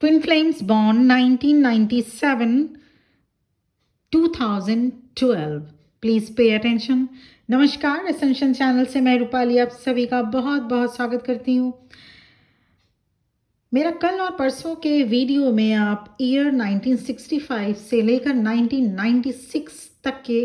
Twin Flames born 1997 2012. Please pay attention. नमस्कार, ascension channel से मैं रूपाली आप सभी का बहुत बहुत स्वागत करती हूँ। मेरा कल और परसों के वीडियो में आप ईयर 1965 से लेकर 1996 तक के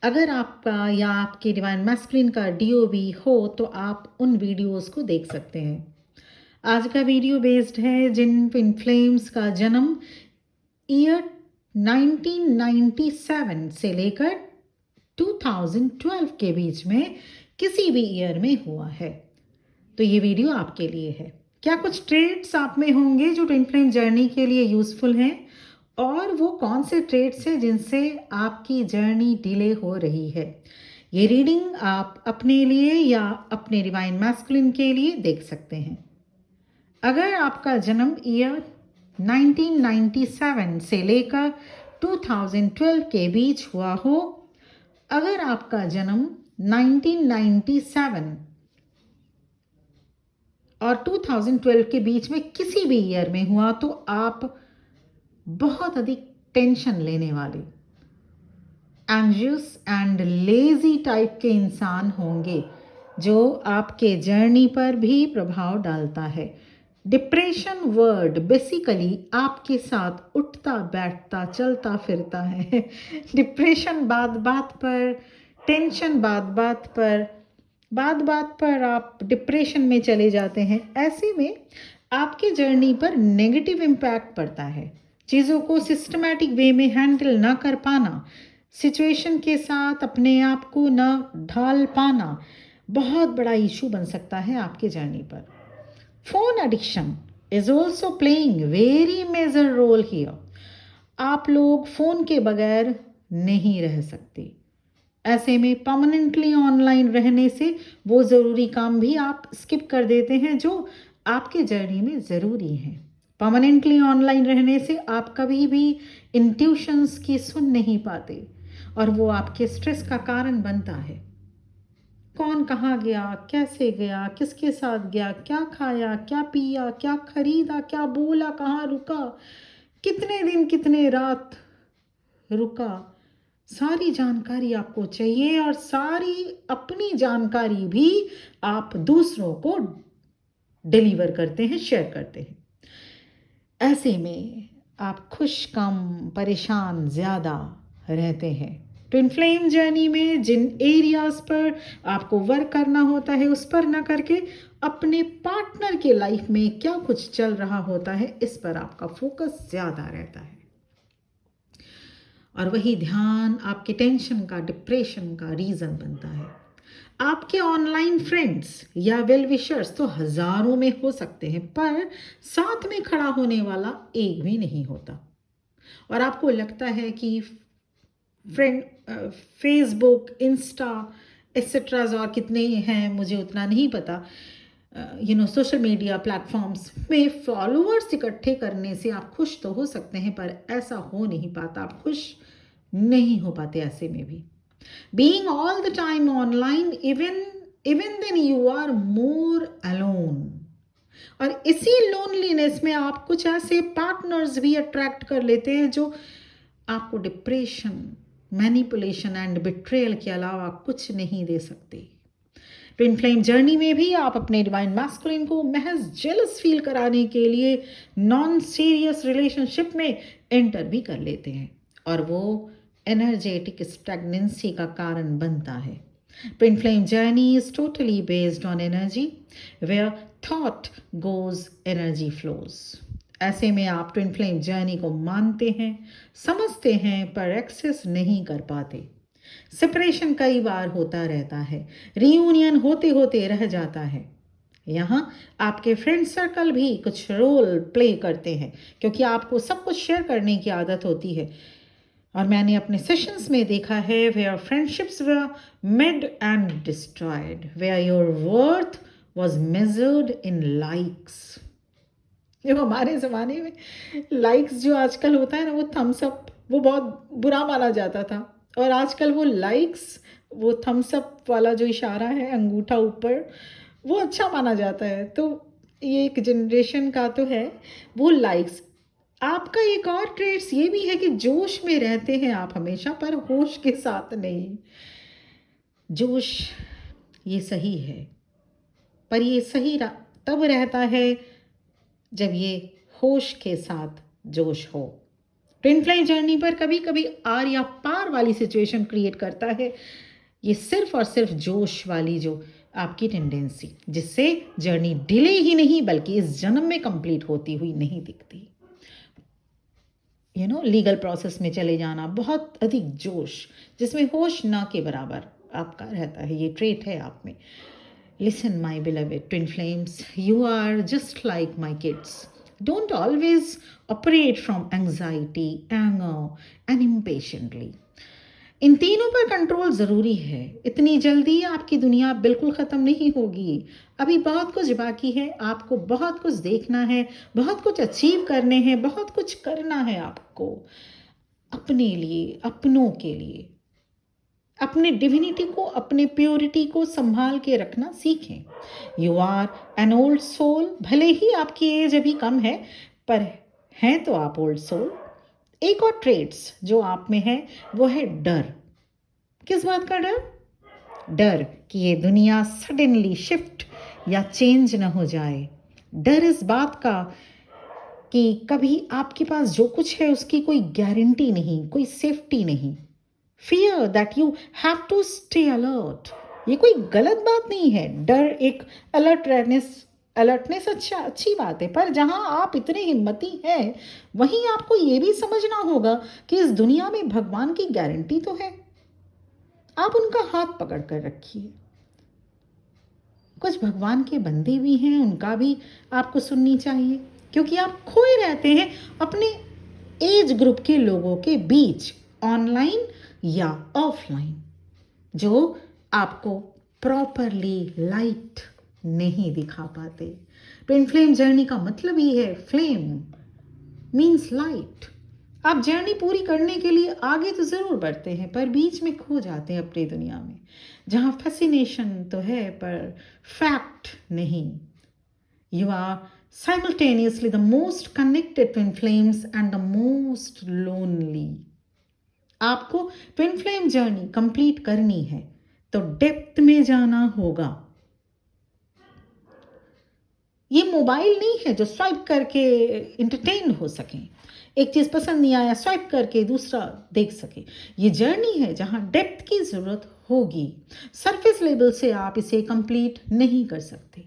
अगर आपका या आपके डिवाइन मैस्कुलिन का डीओबी हो तो आप उन वीडियोस को देख सकते हैं। आज का वीडियो बेस्ड है जिन ट्विन फ्लेम्स का जन्म ईयर 1997 से लेकर 2012 के बीच में किसी भी ईयर में हुआ है। तो ये वीडियो आपके लिए है। क्या कुछ ट्रेड्स आप में होंगे जो ट्विन फ्लेम जर्नी के लिए यूजफुल हैं, और वो कौन से ट्रेड्स हैं जिनसे आपकी जर्नी डिले हो रही है। ये रीडिंग आप अपने लिए या अपने डिवाइन मैस्कुलिन के लिए देख सकते हैं। अगर आपका जन्म ईयर 1997 से लेकर 2012 के बीच हुआ हो, अगर आपका जन्म 1997 और 2012 के बीच में किसी भी ईयर में हुआ तो आप बहुत अधिक टेंशन लेने वाले, एंग्जियस एंड लेजी टाइप के इंसान होंगे, जो आपके जर्नी पर भी प्रभाव डालता है। डिप्रेशन वर्ड बेसिकली आपके साथ उठता बैठता चलता फिरता है। डिप्रेशन बात बात पर, टेंशन बात बात पर आप डिप्रेशन में चले जाते हैं। ऐसे में आपके जर्नी पर नेगेटिव इम्पैक्ट पड़ता है। चीज़ों को सिस्टमैटिक वे में हैंडल ना कर पाना, सिचुएशन के साथ अपने आप को न ढाल पाना बहुत बड़ा इशू बन सकता है आपके जर्नी पर। Phone addiction is also playing very major role here. आप लोग फोन के बगैर नहीं रह सकते। ऐसे में परमानेंटली ऑनलाइन रहने से वो ज़रूरी काम भी आप स्किप कर देते हैं जो आपके जर्नी में ज़रूरी है। परमानेंटली ऑनलाइन रहने से आप कभी भी इंट्यूशंस की सुन नहीं पाते और वो आपके स्ट्रेस का कारण बनता है। कौन कहाँ गया, कैसे गया, किसके साथ गया, क्या खाया, क्या पिया, क्या खरीदा, क्या बोला, कहाँ रुका, कितने दिन कितने रात रुका, सारी जानकारी आपको चाहिए। और सारी अपनी जानकारी भी आप दूसरों को डिलीवर करते हैं, शेयर करते हैं। ऐसे में आप खुश कम, परेशान ज़्यादा रहते हैं। ट्विन फ्लेम जर्नी में जिन एरियाज पर आपको वर्क करना होता है उस पर ना करके अपने पार्टनर के लाइफ में क्या कुछ चल रहा होता है इस पर आपका फोकस ज़्यादा रहता है। और वही ध्यान आपके टेंशन का, डिप्रेशन का रीज़न बनता है। आपके ऑनलाइन फ्रेंड्स या वेल विशर्स तो हजारों में हो सकते हैं, पर साथ में खड़ा होने वाला एक भी नहीं होता। और आपको लगता है कि फ्रेंड फेसबुक, इंस्टा एक्सेट्राज और कितने हैं मुझे उतना नहीं पता, सोशल मीडिया प्लेटफॉर्म्स में फॉलोअर्स इकट्ठे करने से आप खुश तो हो सकते हैं, पर ऐसा हो नहीं पाता। आप खुश नहीं हो पाते ऐसे में भी। Being all the time online, even then you are more alone. और इसी लोनलीनेस में आप कुछ ऐसे पार्टनर्स भी अट्रैक्ट कर लेते हैं जो आपको डिप्रेशन, मैनिपुलेशन एंड बिट्रेयल के अलावा कुछ नहीं दे सकते। ट्विन फ्लेम जर्नी में भी आप अपने डिवाइन मैस्कुलिन को महज जेलस फील कराने के लिए नॉन सीरियस रिलेशनशिप में एंटर भी कर लेते हैं, और वो एनर्जेटिक स्टैग्नेंसी का कारण बनता है। Twin flame journey is totally based on energy, where thought goes energy flows. ऐसे में आप ट्विन फ्लेम जर्नी को मानते हैं, समझते हैं, पर एक्सेस नहीं कर पाते। सेपरेशन कई बार होता रहता है, रीयूनियन होते होते रह जाता है। यहाँ आपके फ्रेंड सर्कल भी कुछ रोल प्ले करते हैं, क्योंकि आपको सब कुछ शेयर करने की आदत होती है। और मैंने अपने सेशंस में देखा है where friendships were made and destroyed, where your worth was measured in likes. जो हमारे ज़माने में लाइक्स जो आजकल होता है ना, वो थम्स अप, वो बहुत बुरा माना जाता था। और आजकल वो लाइक्स, वो थम्स अप वाला जो इशारा है, अंगूठा ऊपर, वो अच्छा माना जाता है। तो ये एक जनरेशन का तो है, वो लाइक्स। आपका एक और ट्रेड्स ये भी है कि जोश में रहते हैं आप हमेशा, पर होश के साथ नहीं। जोश ये सही है, पर ये सही तब रहता है जब ये होश के साथ जोश हो। ट्विन फ्लेम जर्नी पर कभी कभी आर या पार वाली सिचुएशन क्रिएट करता है, ये सिर्फ और सिर्फ जोश वाली जो आपकी टेंडेंसी, जिससे जर्नी डिले ही नहीं बल्कि इस जन्म में कंप्लीट होती हुई नहीं दिखती। लीगल प्रोसेस में चले जाना, बहुत अधिक जोश जिसमें होश ना के बराबर आपका रहता है, ये ट्रेट है आप में। Listen my beloved twin flames, you are just like my kids. Don't always operate from anxiety, anger and impatiently. इन तीनों पर कंट्रोल ज़रूरी है। इतनी जल्दी आपकी दुनिया बिल्कुल ख़त्म नहीं होगी। अभी बहुत कुछ बाकी है, आपको बहुत कुछ देखना है, बहुत कुछ अचीव करने हैं, बहुत कुछ करना है आपको अपने लिए, अपनों के लिए। अपने डिविनिटी को, अपने प्योरिटी को संभाल के रखना सीखें। You are an old soul, भले ही आपकी एज अभी कम है, पर हैं तो आप ओल्ड सोल। एक और ट्रेड्स जो आप में है वो है डर। किस बात का डर? डर कि ये दुनिया सडनली शिफ्ट या चेंज ना हो जाए। डर इस बात का कि कभी आपके पास जो कुछ है उसकी कोई गारंटी नहीं, कोई सेफ्टी नहीं। Fear that you have to stay alert. ये कोई गलत बात नहीं है, डर एक अलर्टनेस अच्छी बात है, पर जहां आप इतने हिम्मती हैं वहीं आपको ये भी समझना होगा कि इस दुनिया में भगवान की गारंटी तो है। आप उनका हाथ पकड़ कर रखिए। कुछ भगवान के बंदे भी हैं, उनका भी आपको सुननी चाहिए, क्योंकि आप खोए रहते हैं अपने एज ग्रुप के लोगों के बीच, ऑनलाइन या ऑफलाइन, जो आपको प्रॉपरली लाइट नहीं दिखा पाते। ट्विन फ्लेम जर्नी का मतलब ही है, फ्लेम मीन्स लाइट। आप जर्नी पूरी करने के लिए आगे तो ज़रूर बढ़ते हैं, पर बीच में खो जाते हैं अपनी दुनिया में, जहाँ फैसिनेशन तो है पर फैक्ट नहीं। You are simultaneously the most connected twin flames and the most lonely. आपको ट्विन फ्लेम जर्नी कंप्लीट करनी है तो डेप्थ में जाना होगा। ये मोबाइल नहीं है जो स्वाइप करके इंटरटेन हो सके, एक चीज पसंद नहीं आया स्वाइप करके दूसरा देख सके। ये जर्नी है जहां डेप्थ की जरूरत होगी। सरफेस लेवल से आप इसे कंप्लीट नहीं कर सकते।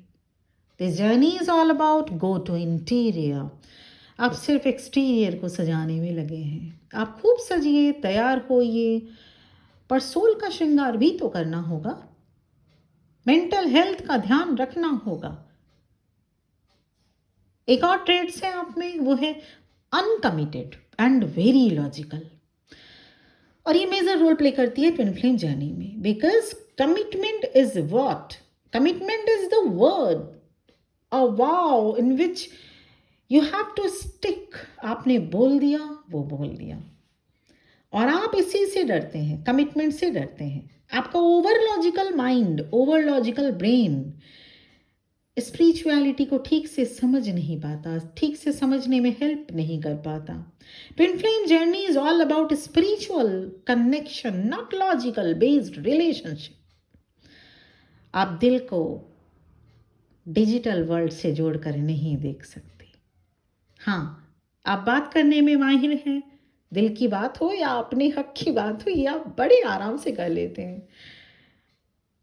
This journey is all about go to interior. आप सिर्फ एक्सटीरियर को सजाने में लगे हैं। आप खूब सजिए, तैयार होइए, पर सोल का श्रृंगार भी तो करना होगा। मेंटल हेल्थ का ध्यान रखना होगा। एक और ट्रेड्स है आप में, वो है अनकमिटेड एंड वेरी लॉजिकल, और ये मेजर रोल प्ले करती है ट्विन फ्लेम जर्नी में, because commitment is what, commitment is the word, a vow in which you have to stick. आपने बोल दिया, वो बोल दिया, और आप इसी से डरते हैं, कमिटमेंट से डरते हैं। आपका over logical mind, over logical brain spirituality को ठीक से समझ नहीं पाता, ठीक से समझने में हेल्प नहीं कर पाता। Twin flame journey is all about spiritual connection, not logical based relationship. आप दिल को डिजिटल वर्ल्ड से जोड़कर नहीं देख सकते। हाँ, आप बात करने में माहिर हैं, दिल की बात हो या अपने हक की बात हो, ये आप बड़े आराम से कर लेते हैं,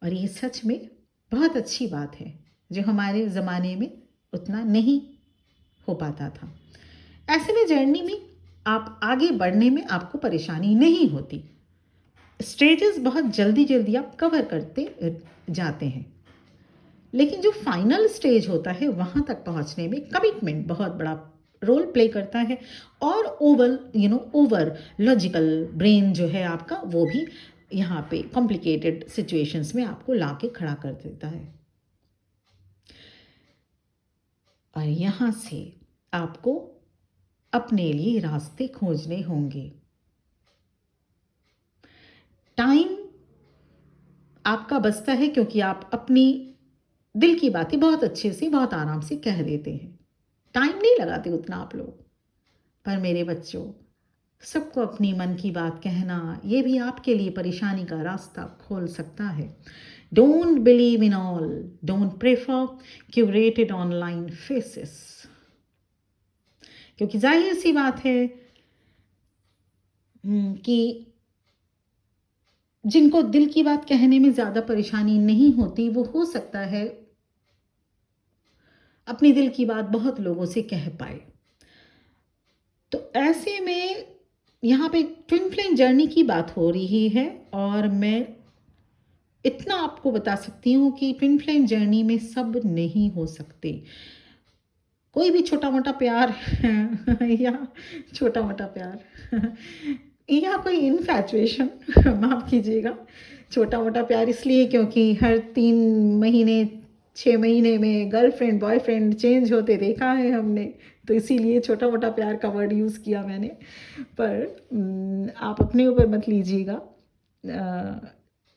और ये सच में बहुत अच्छी बात है जो हमारे ज़माने में उतना नहीं हो पाता था। ऐसे में जर्नी में आप आगे बढ़ने में आपको परेशानी नहीं होती। स्टेजेस बहुत जल्दी जल्दी आप कवर करते जाते हैं, लेकिन जो फाइनल स्टेज होता है वहाँ तक पहुँचने में कमिटमेंट बहुत बड़ा रोल प्ले करता है, और ओवर लॉजिकल ब्रेन जो है आपका, वो भी यहाँ पे कॉम्प्लिकेटेड सिचुएशंस में आपको लाके खड़ा कर देता है। और यहाँ से आपको अपने लिए रास्ते खोजने होंगे। टाइम आपका बचता है क्योंकि आप अपनी दिल की बातें बहुत अच्छे से बहुत आराम से कह देते हैं, टाइम नहीं लगाते उतना आप लोग। पर मेरे बच्चों, सबको अपनी मन की बात कहना ये भी आपके लिए परेशानी का रास्ता खोल सकता है। Don't believe in all, don't prefer curated online faces, क्योंकि जाहिर सी बात है कि जिनको दिल की बात कहने में ज़्यादा परेशानी नहीं होती, वो हो सकता है अपनी दिल की बात बहुत लोगों से कह पाए। तो ऐसे में यहाँ पे ट्विन फ्लेम जर्नी की बात हो रही है, और मैं इतना आपको बता सकती हूँ कि ट्विन फ्लेम जर्नी में सब नहीं हो सकते। कोई भी छोटा मोटा प्यार या छोटा मोटा प्यार या कोई इन्फैचुएशन माफ़ कीजिएगा, छोटा मोटा प्यार इसलिए क्योंकि हर 3 महीने 6 महीने में गर्लफ्रेंड बॉयफ्रेंड चेंज होते देखा है हमने, तो इसीलिए छोटा मोटा प्यार का वर्ड यूज़ किया मैंने। पर आप अपने ऊपर मत लीजिएगा।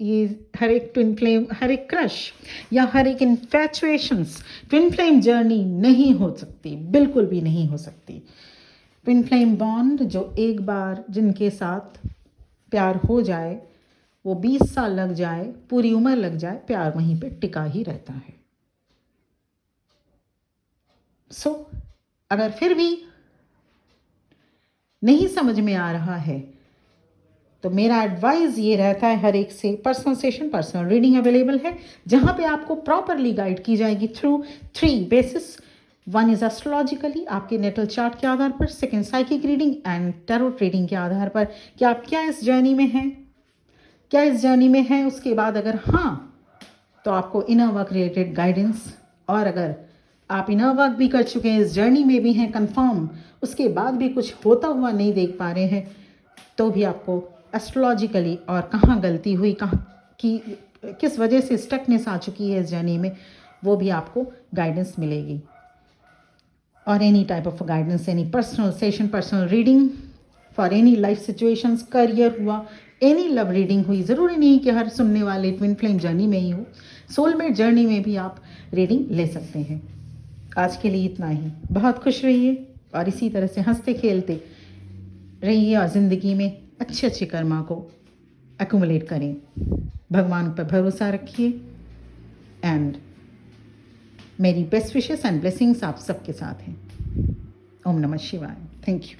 ये हर एक ट्विन फ्लेम, हर एक क्रश या हर एक इन्फैचुएशंस ट्विन फ्लेम जर्नी नहीं हो सकती, बिल्कुल भी नहीं हो सकती। ट्विन फ्लेम बॉन्ड जो एक बार जिनके साथ प्यार हो जाए, वो 20 साल लग जाए, पूरी उम्र लग जाए, प्यार वहीं पे टिका ही रहता है। सो अगर फिर भी नहीं समझ में आ रहा है, तो मेरा एडवाइस ये रहता है, हर एक से personal session, personal reading available है, जहाँ पे आपको प्रॉपरली गाइड की जाएगी थ्रू 3 बेसिस। 1 इज एस्ट्रोलॉजिकली, आपके नेटल चार्ट के आधार पर, 2nd psychic reading and tarot reading के आधार पर कि आप क्या इस जर्नी में हैं, क्या इस जर्नी में हैं। उसके बाद अगर हाँ, तो आपको इनर वर्क रिलेटेड गाइडेंस, और अगर आप इनर वर्क भी कर चुके हैं, इस जर्नी में भी हैं कंफर्म, उसके बाद भी कुछ होता हुआ नहीं देख पा रहे हैं, तो भी आपको एस्ट्रोलॉजिकली और कहाँ गलती हुई, कहाँ की किस वजह से स्टकनेस आ चुकी है इस जर्नी में, वो भी आपको गाइडेंस मिलेगी। और any type of guidance, any personal session, personal reading for any life situations, career हुआ, एनी लव रीडिंग हुई, ज़रूरी नहीं कि हर सुनने वाले ट्विन फ्लेम जर्नी में ही हो, सोलमेट जर्नी में भी आप रीडिंग ले सकते हैं। आज के लिए इतना ही। बहुत खुश रहिए और इसी तरह से हंसते खेलते रहिए और ज़िंदगी में अच्छे अच्छे कर्मा को एक्यूमुलेट करें। भगवान पर भरोसा रखिए, एंड मेरी बेस्ट विशेस एंड ब्लेसिंग्स आप सबके साथ हैं। ओम नमः शिवाय। Thank you.